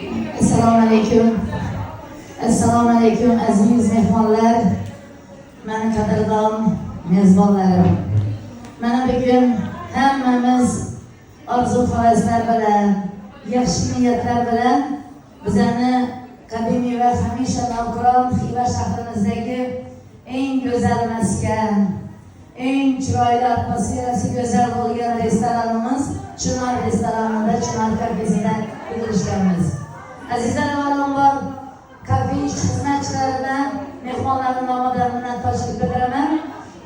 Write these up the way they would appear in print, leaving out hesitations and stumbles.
Assalomu alaykum. Assalomu alaykum aziz mehmonlar. Meni qadrdon mezbonlarim. Mana bugun hammamiz orzu-havaslar bilan, yaxshi niyatlar bilan bizani qadimiy va hamisha navqiron Xiva shahrimizdagi eng go'zal maskan, eng chiroyli atmosferasi go'zal bo'lgan restoranimiz Chinor restoranida, Chinor kafesida o'tirishganmiz. Azizlar, avvalambor kafe xizmatchilaridan, mehmonlarning nomidan minnatdorchilik bildiraman.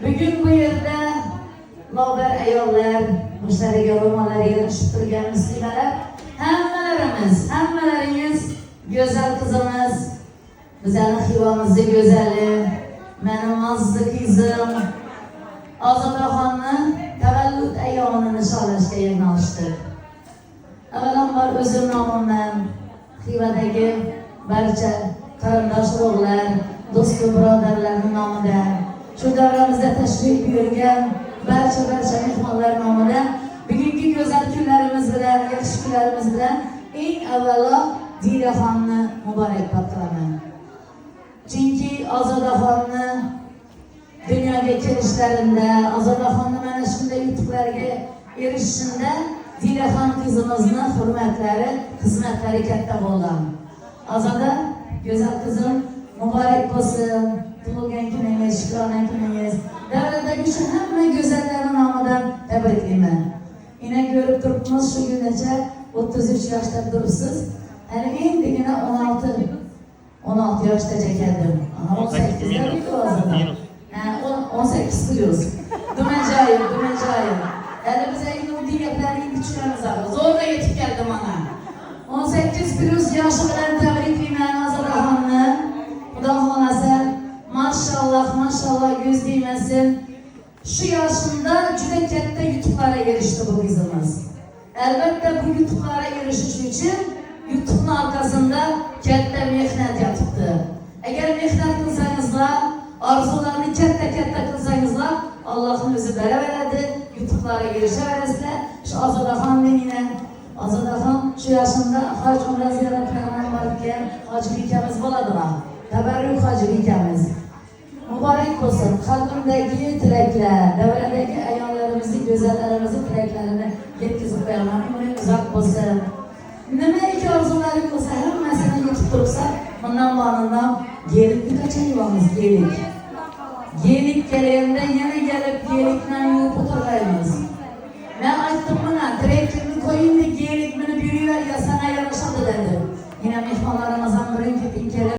Bugun bu yerda lobar ayollar, mushtariga ro'mollariga yig'ishib turgan muslimalar, hammalaringiz go'zal qizimiz, bizning Xivamizning go'zali, meni mazza qizim Ozodaxonni tavallud ayyomini nishonlashga yig'ilishdi. Avvalambor o'zim nomimdan Xivadagi barcha qarindosh urug'lar, do'st va birodarlarning nomidan, shu davramizda tashrif buyurgan barcha mehmonlar nomidan bugungi go'zal kunlarimiz bilan, yaxshi kunlarimiz bilan eng avvalo Dilaxonni muborakbod qilaman. Chunki Ozodaxonni dunyoga kelishlarinda, Ozodaxonni mana shunday yutuqlarga erishishida Dilaxon qizimizni hurmatlari, xizmatlari katta bo'lgan. Ozoda, go'zal qizim, muborak bo'lsin. Tug'ilgan kuningiz, shukrona kuningiz. Davradagi shu hamma go'zallarning nomidan tabriklayman. Ina ko'rib turibmiz, shu kungacha 33 yoshda turibsiz. Hali endigina 16 yoshda ekandim. 18 yoshda. 18 plus. Dumajoyim. Hali biz endi gaplarning kuchlarimiz bor. Zo'rga yetib keldim mana. 18 plus yoshi bilan tabriklayman Ozodaxonni. Xudo xolasa, maşallah göz değmesin. Şu yaşında juda katta yutuqlarga erishdi bu qizimiz. Albatta bu yutuqlarga erishish uchun yutuqning orqasida katta mehnat yotibdi. Agar mehnat qilsangizlar, orzularni katta qilsangizlar, Allohning o'zi beraveradi, yutuqlarga erishaverasizlar. Shu Ozodaxon shu yoshimda haj umra ziyoratlardan borgan hoji bekamiz bo'ladilar. Tabarruk hoji bekamiz. Muborak bo'lsin. Qalbimdagi tilaklar, davradagi ayollarimizni, go'zallarimizning tilaklarini yetkazib qo'yaman. Umring uzoq bo'lsin. Nimaiki orzularing bo'lsa, hammasini yetib tursa, bundan bo'g'indan yelikni qachon yuvamiz? Yelik kelganda yana kelib yelikdan yuvib o'tirmaymiz. Men aytdim buni, direktorni qo'ying, yelik meni buyuraver, ya sana yarashadi dedi. Yine mehmonlarimiz ham bir